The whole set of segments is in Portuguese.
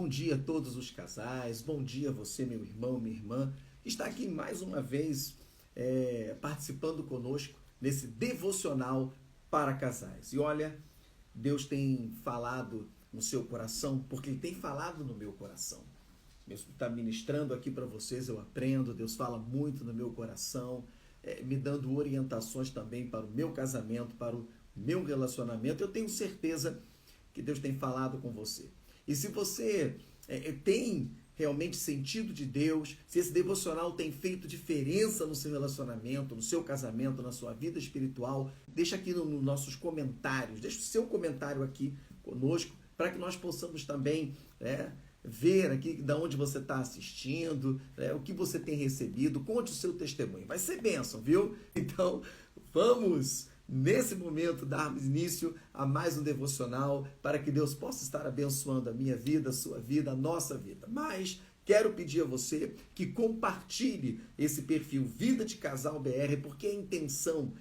Bom dia a todos os casais, bom dia a você, meu irmão, minha irmã, que está aqui mais uma vez participando conosco nesse devocional para casais. E olha, Deus tem falado no seu coração, porque Ele tem falado no meu coração. Deus está ministrando aqui para vocês, eu aprendo, Deus fala muito no meu coração, me dando orientações também para o meu casamento, para o meu relacionamento. Eu tenho certeza que Deus tem falado com você. E se você tem realmente sentido de Deus, se esse devocional tem feito diferença no seu relacionamento, no seu casamento, na sua vida espiritual, deixa aqui nos nossos comentários, deixa o seu comentário aqui conosco, para que nós possamos também ver aqui de onde você está assistindo, o que você tem recebido, conte o seu testemunho. Vai ser bênção, viu? Então, vamos nesse momento darmos início a mais um devocional para que Deus possa estar abençoando a minha vida, a sua vida, a nossa vida. Mas quero pedir a você que compartilhe esse perfil Vida de Casal BR, porque a intenção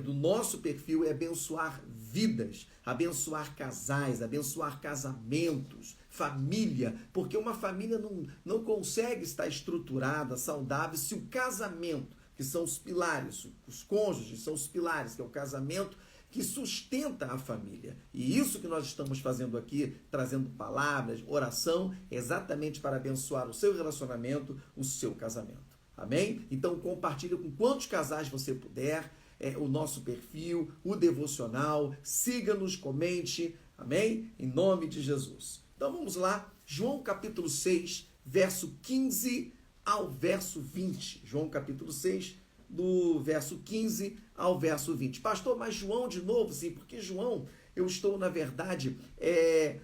do nosso perfil é abençoar vidas, abençoar casais, abençoar casamentos, família, porque uma família não consegue estar estruturada, saudável, se o casamento, que são os pilares, os cônjuges são os pilares, que é o casamento que sustenta a família. E isso que nós estamos fazendo aqui, trazendo palavras, oração, exatamente para abençoar o seu relacionamento, o seu casamento. Amém? Então compartilhe com quantos casais você puder, o nosso perfil, o devocional, siga-nos, comente, amém? Em nome de Jesus. Então vamos lá, João capítulo 6, verso 15 ao verso 20. João capítulo 6, do verso 15 ao verso 20. Pastor, mas João de novo? Sim, porque João, eu estou, na verdade,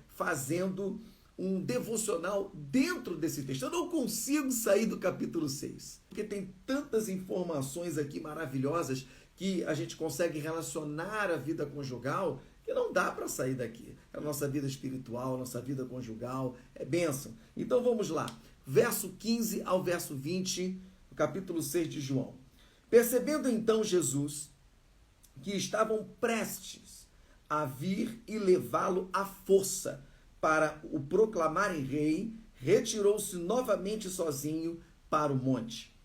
fazendo um devocional dentro desse texto. Eu não consigo sair do capítulo 6, porque tem tantas informações aqui maravilhosas que a gente consegue relacionar a vida conjugal, que não dá para sair daqui. A nossa vida espiritual, a nossa vida conjugal, é bênção. Então vamos lá. Verso 15 ao verso 20, capítulo 6 de João. Percebendo então Jesus que estavam prestes a vir e levá-lo à força para o proclamarem rei, retirou-se novamente sozinho para o monte.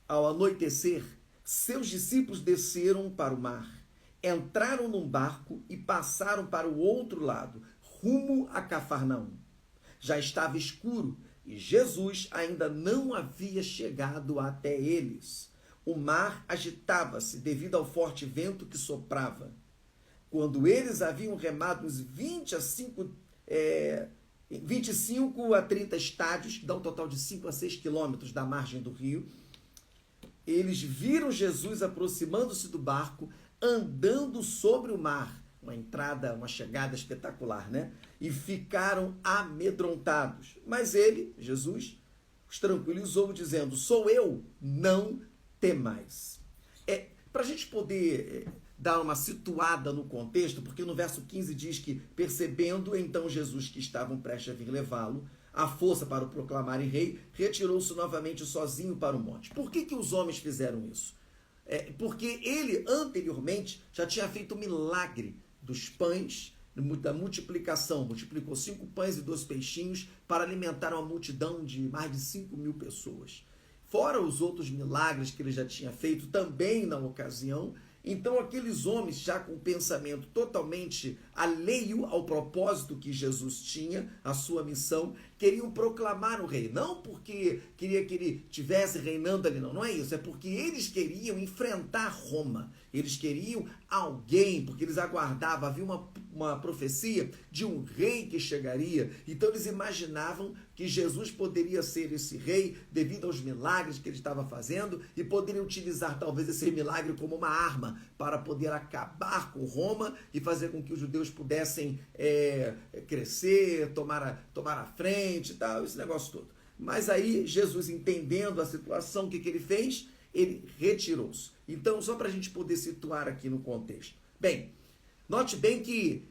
Ao anoitecer, seus discípulos desceram para o mar, entraram num barco e passaram para o outro lado, rumo a Cafarnaum. Já estava escuro e Jesus ainda não havia chegado até eles. O mar agitava-se devido ao forte vento que soprava. Quando eles haviam remado uns 25 a 30 estádios, que dá um total de 5 a 6 quilômetros da margem do rio, eles viram Jesus aproximando-se do barco, andando sobre o mar. Uma chegada espetacular, né? E ficaram amedrontados. Mas ele, Jesus, os tranquilizou, dizendo: sou eu, não temais. Para a gente poder dar uma situada no contexto, porque no verso 15 diz que, percebendo então Jesus que estavam prestes a vir levá-lo à força para o proclamarem rei, retirou-se novamente sozinho para o monte. Por que os homens fizeram isso? Porque ele anteriormente já tinha feito um milagre dos pães, da multiplicação, multiplicou 5 pães e 2 peixinhos para alimentar uma multidão de mais de 5.000 pessoas. Fora os outros milagres que ele já tinha feito também na ocasião. Então aqueles homens, já com o pensamento totalmente alheio ao propósito que Jesus tinha, a sua missão, queriam proclamar o rei. Não porque queria que ele estivesse reinando ali, não é isso. É porque eles queriam enfrentar Roma. Eles queriam alguém, porque eles aguardavam, havia uma profecia de um rei que chegaria. Então eles imaginavam que Jesus poderia ser esse rei devido aos milagres que ele estava fazendo e poderia utilizar talvez esse milagre como uma arma para poder acabar com Roma e fazer com que os judeus pudessem crescer, tomar a frente e tal, esse negócio todo. Mas aí Jesus, entendendo a situação, o que ele fez? Ele retirou-se. Então, só para a gente poder situar aqui no contexto. Bem, note bem que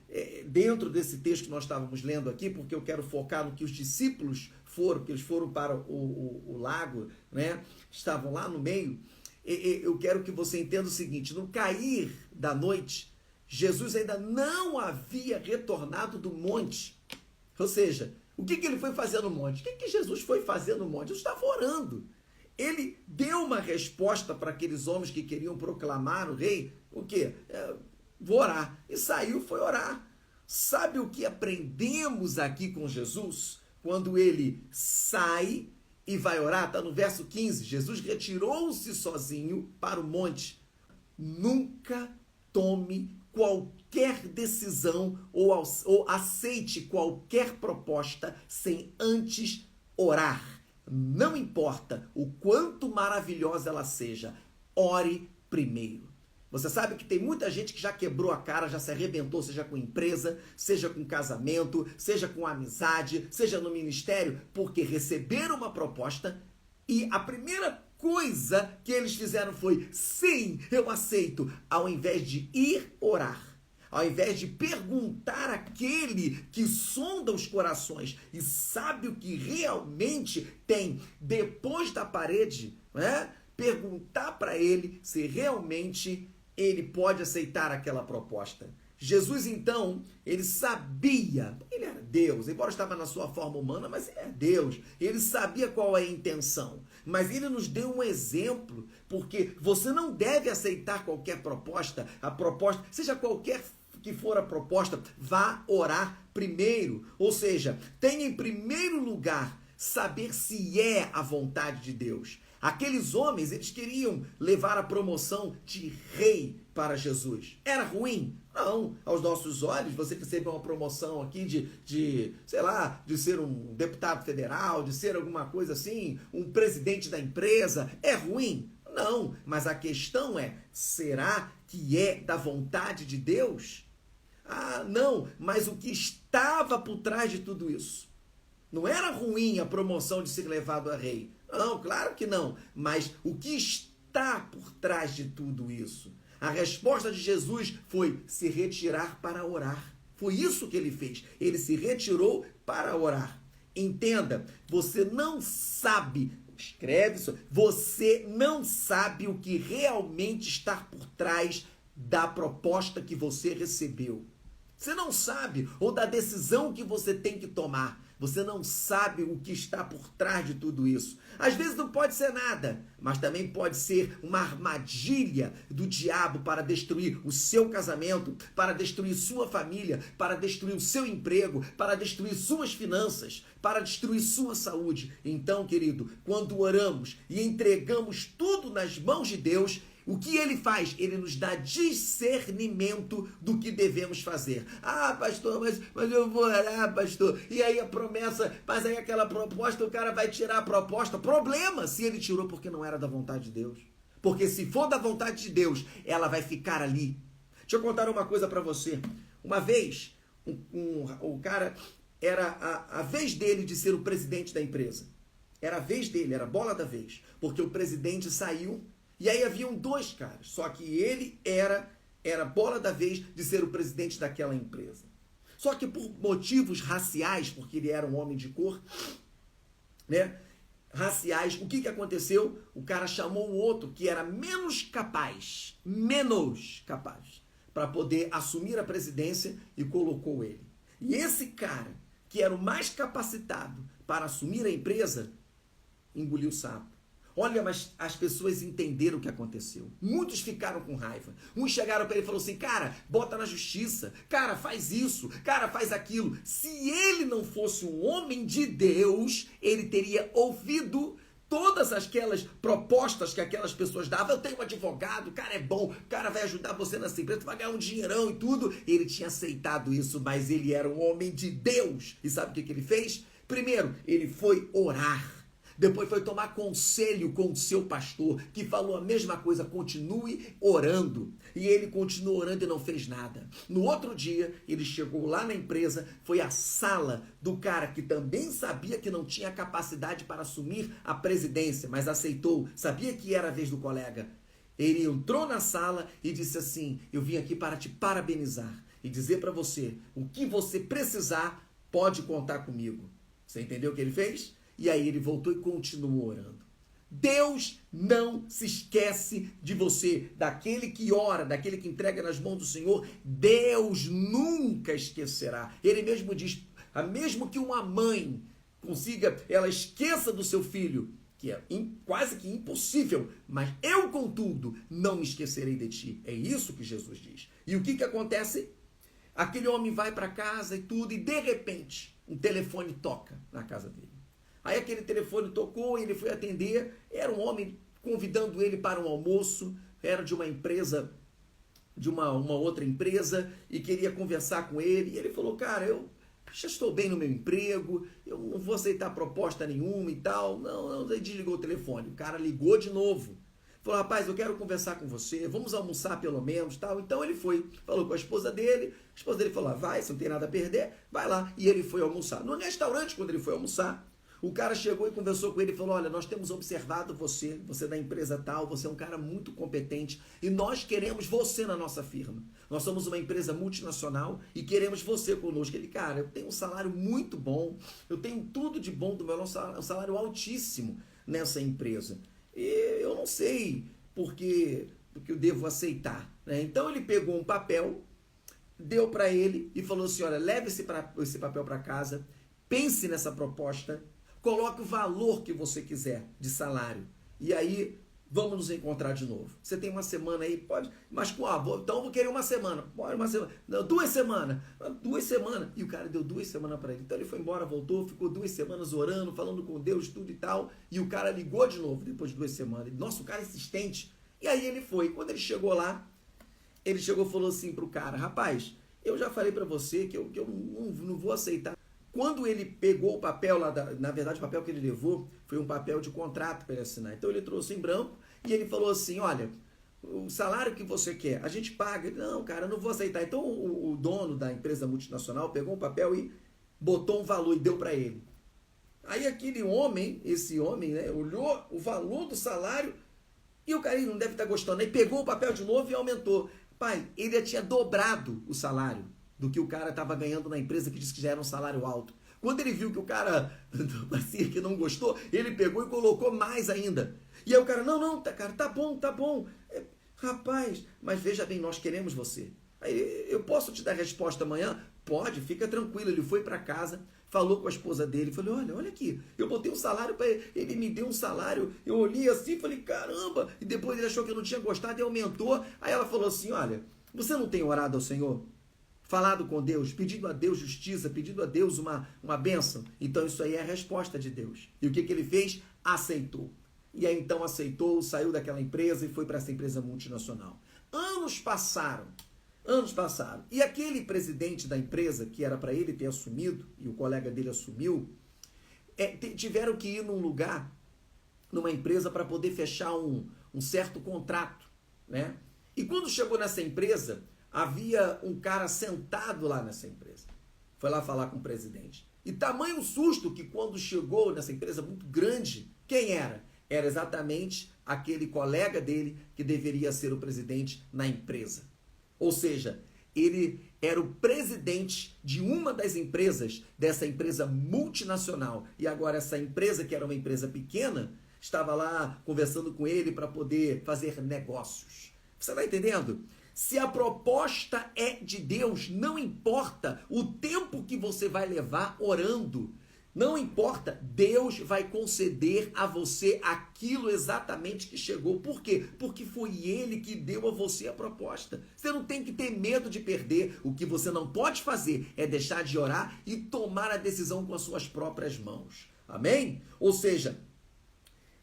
dentro desse texto que nós estávamos lendo aqui, porque eu quero focar no que os discípulos foram, porque eles foram para o lago, né? Estavam lá no meio. Eu quero que você entenda o seguinte: no cair da noite, Jesus ainda não havia retornado do monte. Ou seja, O que ele foi fazer no monte? O que Jesus foi fazer no monte? Jesus estava orando. Ele deu uma resposta para aqueles homens que queriam proclamar o rei. O quê? Vou orar. E saiu, foi orar. Sabe o que aprendemos aqui com Jesus? Quando ele sai e vai orar, está no verso 15. Jesus retirou-se sozinho para o monte. Nunca tome qualquer decisão ou aceite qualquer proposta sem antes orar. Não importa o quanto maravilhosa ela seja, ore primeiro. Você sabe que tem muita gente que já quebrou a cara, já se arrebentou, seja com empresa, seja com casamento, seja com amizade, seja no ministério, porque receberam uma proposta e a primeira coisa que eles fizeram foi: sim, eu aceito, ao invés de ir orar. Ao invés de perguntar àquele que sonda os corações e sabe o que realmente tem depois da parede, né? Perguntar para ele se realmente ele pode aceitar aquela proposta. Jesus, então, ele sabia, ele era Deus, embora estava na sua forma humana, mas ele é Deus, ele sabia qual é a intenção. Mas ele nos deu um exemplo, porque você não deve aceitar qualquer proposta, a proposta, seja qualquer que for a proposta, vá orar primeiro. Ou seja, tenha em primeiro lugar saber se é a vontade de Deus. Aqueles homens, eles queriam levar a promoção de rei para Jesus. Era ruim? Não. Aos nossos olhos, você recebe uma promoção aqui de ser um deputado federal, de ser alguma coisa assim, um presidente da empresa. É ruim? Não. Mas a questão é, será que é da vontade de Deus? Ah, não, mas o que estava por trás de tudo isso? Não era ruim a promoção de ser levado a rei. Não, claro que não. Mas o que está por trás de tudo isso? A resposta de Jesus foi se retirar para orar. Foi isso que ele fez. Ele se retirou para orar. Entenda, você não sabe, escreve isso, você não sabe o que realmente está por trás da proposta que você recebeu. Você não sabe, ou da decisão que você tem que tomar. Você não sabe o que está por trás de tudo isso. Às vezes não pode ser nada, mas também pode ser uma armadilha do diabo para destruir o seu casamento, para destruir sua família, para destruir o seu emprego, para destruir suas finanças, para destruir sua saúde. Então, querido, quando oramos e entregamos tudo nas mãos de Deus, o que ele faz? Ele nos dá discernimento do que devemos fazer. Ah, pastor, mas eu vou orar, pastor. E aí a promessa, mas aí aquela proposta, o cara vai tirar a proposta. Problema se ele tirou porque não era da vontade de Deus. Porque se for da vontade de Deus, ela vai ficar ali. Deixa eu contar uma coisa para você. Uma vez, o cara, era a vez dele de ser o presidente da empresa. Era a vez dele, era a bola da vez. Porque o presidente saiu. E aí haviam dois caras, só que ele era bola da vez de ser o presidente daquela empresa. Só que por motivos raciais, porque ele era um homem de cor, né? Raciais, o que aconteceu? O cara chamou o outro que era menos capaz, para poder assumir a presidência e colocou ele. E esse cara, que era o mais capacitado para assumir a empresa, engoliu o sapo. Olha, mas as pessoas entenderam o que aconteceu. Muitos ficaram com raiva. Uns chegaram para ele e falaram assim: cara, bota na justiça. Cara, faz isso. Cara, faz aquilo. Se ele não fosse um homem de Deus, ele teria ouvido todas aquelas propostas que aquelas pessoas davam. Eu tenho um advogado, o cara é bom, o cara vai ajudar você nessa empresa, vai ganhar um dinheirão e tudo. Ele tinha aceitado isso, mas ele era um homem de Deus. E sabe o que ele fez? Primeiro, ele foi orar. Depois foi tomar conselho com o seu pastor, que falou a mesma coisa: continue orando. E ele continuou orando e não fez nada. No outro dia, ele chegou lá na empresa, foi à sala do cara que também sabia que não tinha capacidade para assumir a presidência, mas aceitou, sabia que era a vez do colega. Ele entrou na sala e disse assim: eu vim aqui para te parabenizar e dizer para você, o que você precisar, pode contar comigo. Você entendeu o que ele fez? E aí ele voltou e continuou orando. Deus não se esquece de você, daquele que ora, daquele que entrega nas mãos do Senhor. Deus nunca esquecerá. Ele mesmo diz: mesmo que uma mãe consiga, ela esqueça do seu filho, que é quase que impossível, mas eu, contudo, não me esquecerei de ti. É isso que Jesus diz. E o que acontece? Aquele homem vai para casa e tudo, e de repente, um telefone toca na casa dele. Aí aquele telefone tocou, ele foi atender, era um homem convidando ele para um almoço, era de uma empresa, de uma outra empresa, e queria conversar com ele, e ele falou, cara, eu já estou bem no meu emprego, eu não vou aceitar proposta nenhuma e tal. Não, aí desligou o telefone. O cara ligou de novo. Falou, rapaz, eu quero conversar com você, vamos almoçar pelo menos, tal. Então ele foi, falou com a esposa dele falou, vai, você não tem nada a perder, vai lá. E ele foi almoçar. No restaurante, quando ele foi almoçar, o cara chegou e conversou com ele e falou, olha, nós temos observado você é da empresa tal, você é um cara muito competente e nós queremos você na nossa firma. Nós somos uma empresa multinacional e queremos você conosco. Ele, cara, eu tenho um salário muito bom, eu tenho tudo de bom do meu salário, um salário altíssimo nessa empresa. E eu não sei porque eu devo aceitar, né? Então ele pegou um papel, deu para ele e falou assim, olha, leve esse papel para casa, pense nessa proposta, coloque o valor que você quiser de salário. E aí, vamos nos encontrar de novo. Você tem uma semana aí, pode, mas então eu vou querer uma semana. Bora, uma semana. Não, 2 semanas. 2 semanas. E o cara deu 2 semanas para ele. Então ele foi embora, voltou, ficou 2 semanas orando, falando com Deus, tudo e tal. E o cara ligou de novo depois de 2 semanas. Ele, nossa, o cara é insistente. E aí ele foi. Quando ele chegou lá, ele chegou e falou assim pro cara, rapaz, eu já falei para você que eu não vou aceitar. Quando ele pegou o papel lá, na verdade o papel que ele levou foi um papel de contrato para ele assinar. Então ele trouxe em branco e ele falou assim, olha, o salário que você quer, a gente paga. Ele, não, cara, eu não vou aceitar. Então o dono da empresa multinacional pegou um papel e botou um valor e deu para ele. Aí esse homem, né, olhou o valor do salário e o cara não deve estar gostando. Aí pegou o papel de novo e aumentou. Pai, ele já tinha dobrado o salário do que o cara estava ganhando na empresa que disse que já era um salário alto. Quando ele viu que o cara parecia que não gostou, ele pegou e colocou mais ainda. E aí o cara, não, cara, tá bom. Rapaz, mas veja bem, nós queremos você. Aí, eu posso te dar resposta amanhã? Pode, fica tranquilo. Ele foi para casa, falou com a esposa dele, falou, olha aqui, eu botei um salário para ele, ele me deu um salário, eu olhei assim, falei, caramba, e depois ele achou que eu não tinha gostado e aumentou. Aí ela falou assim, olha, você não tem orado ao Senhor? Falado com Deus, pedindo a Deus justiça, pedindo a Deus uma bênção? Então isso aí é a resposta de Deus. E o que ele fez? Aceitou. E aí então aceitou, saiu daquela empresa e foi para essa empresa multinacional. Anos passaram. E aquele presidente da empresa, que era para ele ter assumido, e o colega dele assumiu, tiveram que ir num lugar, numa empresa, para poder fechar um certo contrato, né? E quando chegou nessa empresa, havia um cara sentado lá nessa empresa. Foi lá falar com o presidente. E tamanho susto que quando chegou nessa empresa muito grande, quem era? Era exatamente aquele colega dele que deveria ser o presidente na empresa. Ou seja, ele era o presidente de uma das empresas, dessa empresa multinacional. E agora essa empresa, que era uma empresa pequena, estava lá conversando com ele para poder fazer negócios. Você está entendendo? Se a proposta é de Deus, não importa o tempo que você vai levar orando, não importa, Deus vai conceder a você aquilo exatamente que chegou. Por quê? Porque foi Ele que deu a você a proposta. Você não tem que ter medo de perder. O que você não pode fazer é deixar de orar e tomar a decisão com as suas próprias mãos. Amém? Ou seja,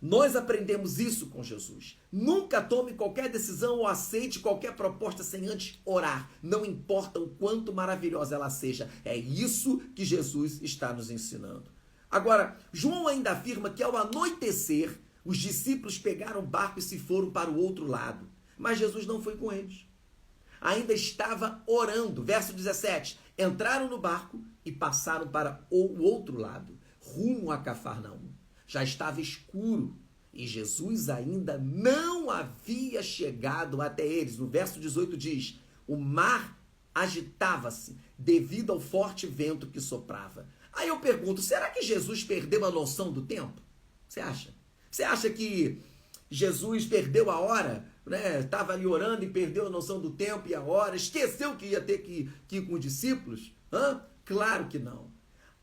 nós aprendemos isso com Jesus. Nunca tome qualquer decisão ou aceite qualquer proposta sem antes orar. Não importa o quanto maravilhosa ela seja. É isso que Jesus está nos ensinando. Agora, João ainda afirma que ao anoitecer, os discípulos pegaram o barco e se foram para o outro lado. Mas Jesus não foi com eles. Ainda estava orando. Verso 17. Entraram no barco e passaram para o outro lado, rumo a Cafarnaum. Já estava escuro e Jesus ainda não havia chegado até eles. No verso 18 diz, o mar agitava-se devido ao forte vento que soprava. Aí eu pergunto, será que Jesus perdeu a noção do tempo? Você acha? Você acha que Jesus perdeu a hora? Né? Estava ali orando e perdeu a noção do tempo e a hora? Esqueceu que ia ter que ir com os discípulos? Claro que não.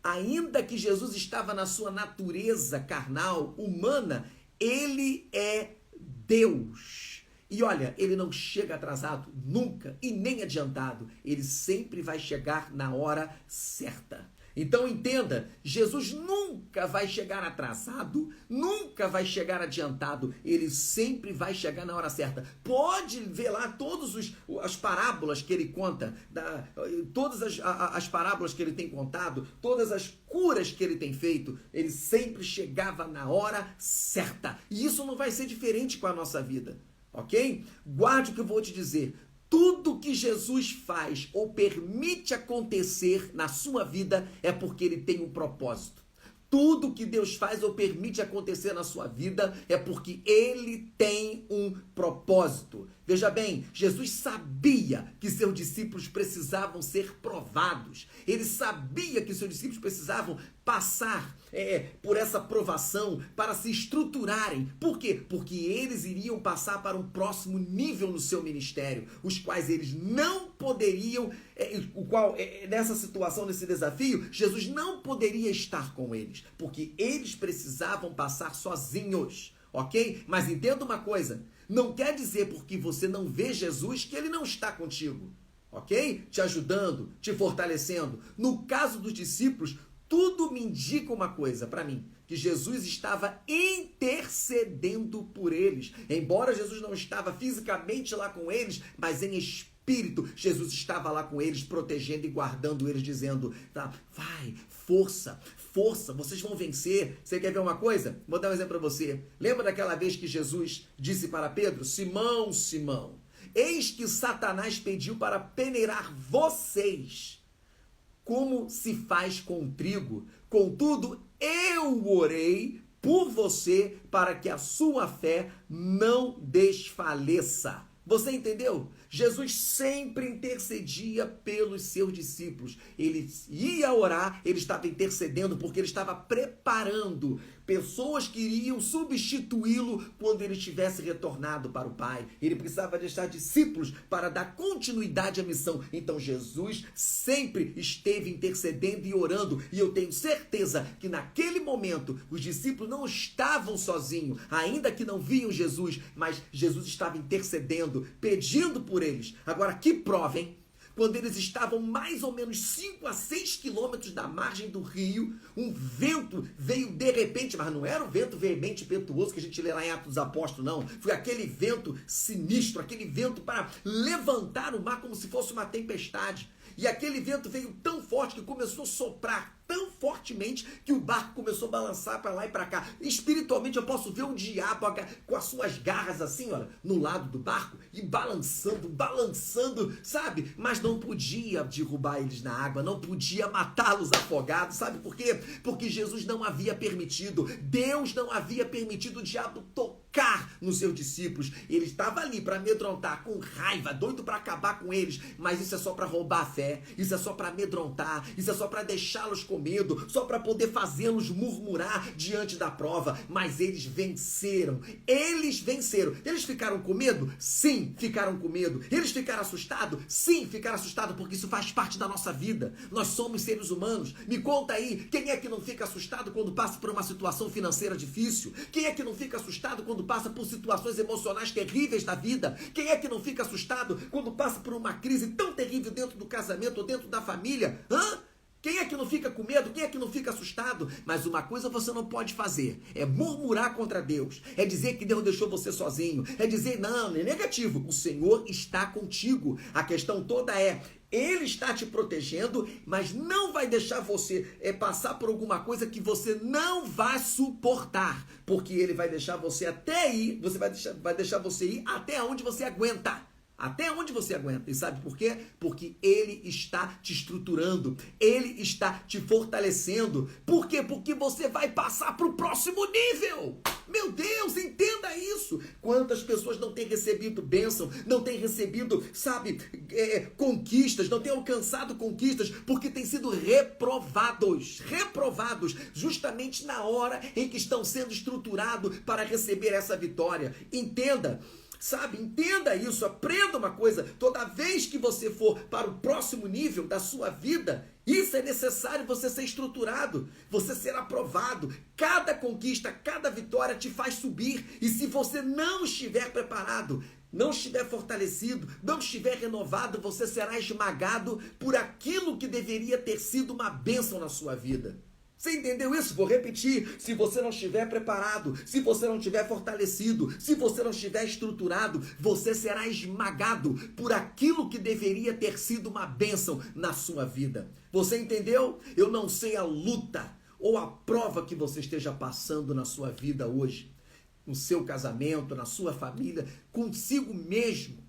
ainda que Jesus estava na sua natureza carnal, humana, ele é Deus. E olha, ele não chega atrasado nunca e nem adiantado. Ele sempre vai chegar na hora certa. Então entenda, Jesus nunca vai chegar atrasado, nunca vai chegar adiantado, ele sempre vai chegar na hora certa. Pode ver lá todas as parábolas que ele conta, todas as parábolas que ele tem contado, todas as curas que ele tem feito, ele sempre chegava na hora certa. E isso não vai ser diferente com a nossa vida, ok? Guarde o que eu vou te dizer. Tudo que Jesus faz ou permite acontecer na sua vida é porque ele tem um propósito. Tudo que Deus faz ou permite acontecer na sua vida é porque ele tem um propósito. Veja bem, Jesus sabia que seus discípulos precisavam ser provados. Ele sabia que seus discípulos precisavam passar por essa provação para se estruturarem. Por quê? Porque eles iriam passar para um próximo nível no seu ministério, os quais eles não poderiam, nessa situação, nesse desafio, Jesus não poderia estar com eles, porque eles precisavam passar sozinhos, ok? Mas entenda uma coisa, não quer dizer porque você não vê Jesus que ele não está contigo, ok? Te ajudando, te fortalecendo. No caso dos discípulos, tudo me indica uma coisa para mim, que Jesus estava intercedendo por eles. Embora Jesus não estava fisicamente lá com eles, mas em espírito, Jesus estava lá com eles, protegendo e guardando eles, dizendo, tá, vai, força, força, vocês vão vencer. Você quer ver uma coisa? Vou dar um exemplo para você. Lembra daquela vez que Jesus disse para Pedro, Simão, Simão, eis que Satanás pediu para peneirar vocês, como se faz com trigo. Contudo, eu orei por você para que a sua fé não desfaleça. Você entendeu? Jesus sempre intercedia pelos seus discípulos. Ele ia orar, ele estava intercedendo porque ele estava preparando pessoas que iriam substituí-lo quando ele tivesse retornado para o Pai. Ele precisava deixar discípulos para dar continuidade à missão. Então Jesus sempre esteve intercedendo e orando. E eu tenho certeza que naquele momento os discípulos não estavam sozinhos, ainda que não viam Jesus, mas Jesus estava intercedendo, pedindo por eles. Agora que prova, hein? Quando eles estavam mais ou menos 5 a 6 quilômetros da margem do rio, um vento veio de repente, mas não era o vento veemente e impetuoso que a gente lê lá em Atos dos Apóstolos, não. Foi aquele vento sinistro, aquele vento para levantar o mar como se fosse uma tempestade. E aquele vento veio tão forte que começou a soprar tão fortemente que o barco começou a balançar para lá e para cá. Espiritualmente eu posso ver o diabo com as suas garras assim, olha, no lado do barco e balançando, sabe? Mas não podia derrubar eles na água, não podia matá-los afogados, sabe por quê? Porque Jesus não havia permitido, Deus não havia permitido o diabo tocar nos seus discípulos. Ele estava ali para amedrontar, com raiva, doido para acabar com eles, mas isso é só para roubar a fé, isso é só para amedrontar, isso é só para deixá-los com medo, só para poder fazê-los murmurar diante da prova. Mas eles venceram, eles ficaram com medo? Sim, ficaram com medo. Eles ficaram assustados? Sim, ficaram assustados, porque isso faz parte da nossa vida. Nós somos seres humanos. Me conta aí, quem é que não fica assustado quando passa por uma situação financeira difícil? Quem é que não fica assustado quando passa por situações emocionais terríveis da vida? Quem é que não fica assustado quando passa por uma crise tão terrível dentro do casamento ou dentro da família? Quem é que não fica com medo? Quem é que não fica assustado? Mas uma coisa você não pode fazer, é murmurar contra Deus, é dizer que Deus deixou você sozinho, é dizer, não, é negativo, o Senhor está contigo. A questão toda é, Ele está te protegendo, mas não vai deixar você passar por alguma coisa que você não vai suportar, porque Ele vai deixar você até ir, vai deixar você ir até onde você aguenta. Até onde você aguenta. E sabe por quê? Porque Ele está te estruturando. Ele está te fortalecendo. Por quê? Porque você vai passar para o próximo nível. Meu Deus, entenda isso. Quantas pessoas não têm recebido bênção, não têm recebido, sabe, conquistas, não têm alcançado conquistas, porque têm sido reprovados justamente na hora em que estão sendo estruturados para receber essa vitória. Entenda. Sabe, entenda isso, aprenda uma coisa. Toda vez que você for para o próximo nível da sua vida, isso é necessário, você ser estruturado, você ser aprovado. Cada conquista, cada vitória te faz subir. E se você não estiver preparado, não estiver fortalecido, não estiver renovado, você será esmagado por aquilo que deveria ter sido uma bênção na sua vida. Você entendeu isso? Vou repetir. Se você não estiver preparado, se você não estiver fortalecido, se você não estiver estruturado, você será esmagado por aquilo que deveria ter sido uma bênção na sua vida. Você entendeu? Eu não sei a luta ou a prova que você esteja passando na sua vida hoje, no seu casamento, na sua família, consigo mesmo.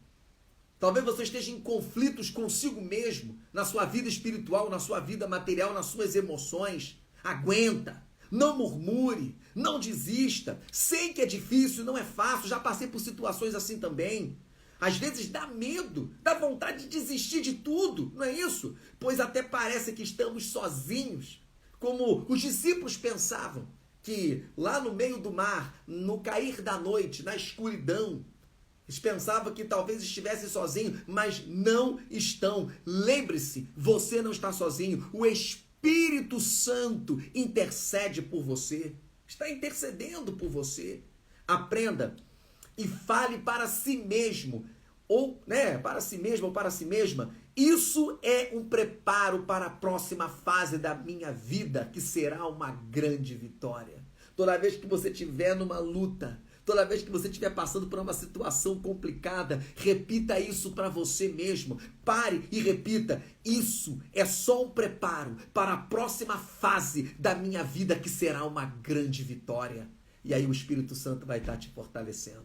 Talvez você esteja em conflitos consigo mesmo, na sua vida espiritual, na sua vida material, nas suas emoções. Aguenta, não murmure, não desista. Sei que é difícil, não é fácil, já passei por situações assim também. Às vezes dá medo, dá vontade de desistir de tudo, não é isso? Pois até parece que estamos sozinhos, como os discípulos pensavam, que lá no meio do mar, no cair da noite, na escuridão, eles pensavam que talvez estivessem sozinhos, mas não estão. Lembre-se, você não está sozinho, o Espírito Santo intercede por você, está intercedendo por você. Aprenda e fale para si mesmo, ou para si mesmo ou para si mesma. Isso é um preparo para a próxima fase da minha vida, que será uma grande vitória. Toda vez que você estiver numa luta, toda vez que você estiver passando por uma situação complicada, repita isso para você mesmo. Pare e repita. Isso é só um preparo para a próxima fase da minha vida, que será uma grande vitória. E aí o Espírito Santo vai estar te fortalecendo.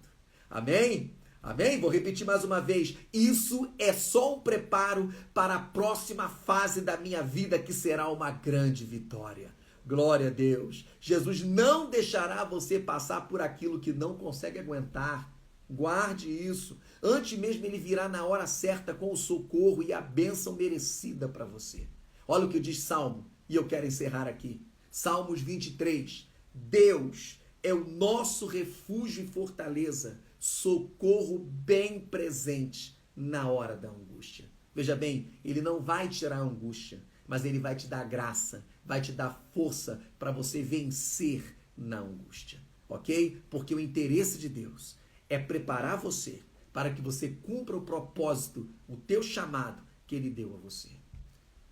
Amém? Amém? Vou repetir mais uma vez. Isso é só um preparo para a próxima fase da minha vida, que será uma grande vitória. Glória a Deus. Jesus não deixará você passar por aquilo que não consegue aguentar. Guarde isso. Antes mesmo ele virá na hora certa com o socorro e a bênção merecida para você. Olha o que diz Salmo, e eu quero encerrar aqui. Salmos 23. Deus é o nosso refúgio e fortaleza, socorro bem presente na hora da angústia. Veja bem, ele não vai tirar a angústia, mas ele vai te dar graça, vai te dar força para você vencer na angústia, ok? Porque o interesse de Deus é preparar você para que você cumpra o propósito, o teu chamado que ele deu a você.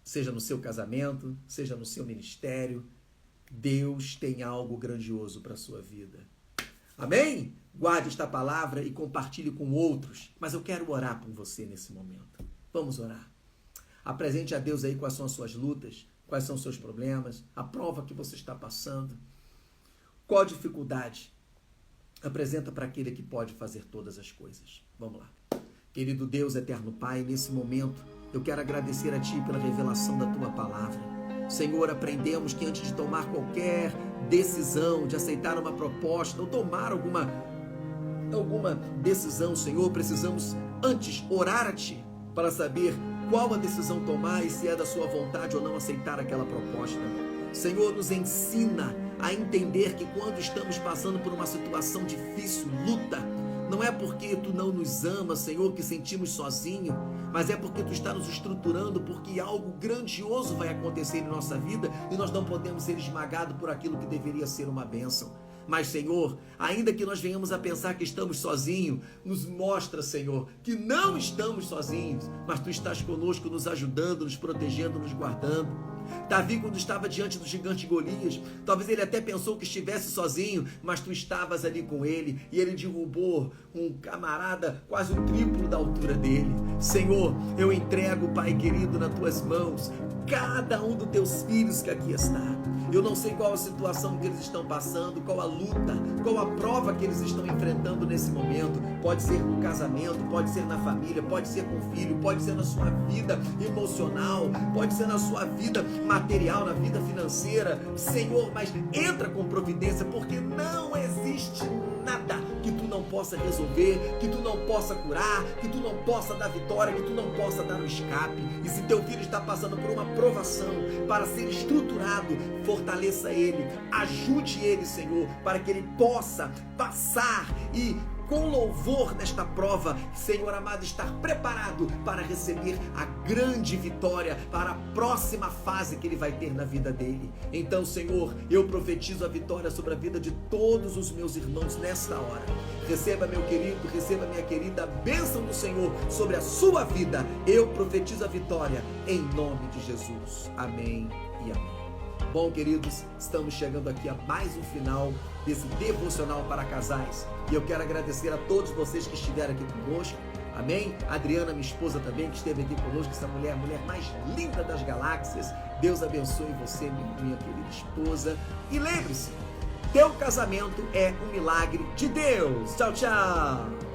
Seja no seu casamento, seja no seu ministério, Deus tem algo grandioso para a sua vida. Amém? Guarde esta palavra e compartilhe com outros. Mas eu quero orar por você nesse momento. Vamos orar. Apresente a Deus aí quais são as suas lutas, quais são os seus problemas, a prova que você está passando. Qual a dificuldade? Apresenta para aquele que pode fazer todas as coisas. Vamos lá. Querido Deus, eterno Pai, nesse momento eu quero agradecer a Ti pela revelação da Tua palavra. Senhor, aprendemos que antes de tomar qualquer decisão, de aceitar uma proposta ou tomar alguma decisão, Senhor, precisamos antes orar a Ti para saber qual a decisão tomar e se é da Sua vontade ou não aceitar aquela proposta. Senhor, nos ensina a entender que quando estamos passando por uma situação difícil, luta, não é porque Tu não nos amas, Senhor, que sentimos sozinho, mas é porque Tu está nos estruturando, porque algo grandioso vai acontecer em nossa vida e nós não podemos ser esmagados por aquilo que deveria ser uma bênção. Mas, Senhor, ainda que nós venhamos a pensar que estamos sozinhos, nos mostra, Senhor, que não estamos sozinhos, mas Tu estás conosco, nos ajudando, nos protegendo, nos guardando. Davi, quando estava diante do gigante Golias, talvez ele até pensou que estivesse sozinho, mas Tu estavas ali com ele, e ele derrubou um camarada quase o triplo da altura dele. Senhor, eu entrego, Pai querido, nas Tuas mãos cada um dos Teus filhos que aqui está. Eu não sei qual a situação que eles estão passando, qual a luta, qual a prova que eles estão enfrentando nesse momento. Pode ser no casamento, pode ser na família, pode ser com o filho, pode ser na sua vida emocional, pode ser na sua vida material, na vida financeira. Senhor, mas entra com providência, porque não existe nada que Tu não possa resolver, que Tu não possa curar, que Tu não possa dar vitória, que Tu não possa dar um escape. E se teu filho está passando por uma provação para ser estruturado, fortaleça ele, ajude ele, Senhor, para que ele possa passar e com louvor nesta prova, Senhor amado, estar preparado para receber a grande vitória, para a próxima fase que ele vai ter na vida dele. Então, Senhor, eu profetizo a vitória sobre a vida de todos os meus irmãos nesta hora. Receba, meu querido, receba, minha querida, a bênção do Senhor sobre a sua vida. Eu profetizo a vitória em nome de Jesus. Amém e amém. Bom, queridos, estamos chegando aqui a mais um final desse devocional para casais. E eu quero agradecer a todos vocês que estiveram aqui conosco. Amém? A Adriana, minha esposa também, que esteve aqui conosco, essa mulher, a mulher mais linda das galáxias. Deus abençoe você, minha querida esposa. E lembre-se, teu casamento é um milagre de Deus. Tchau, tchau!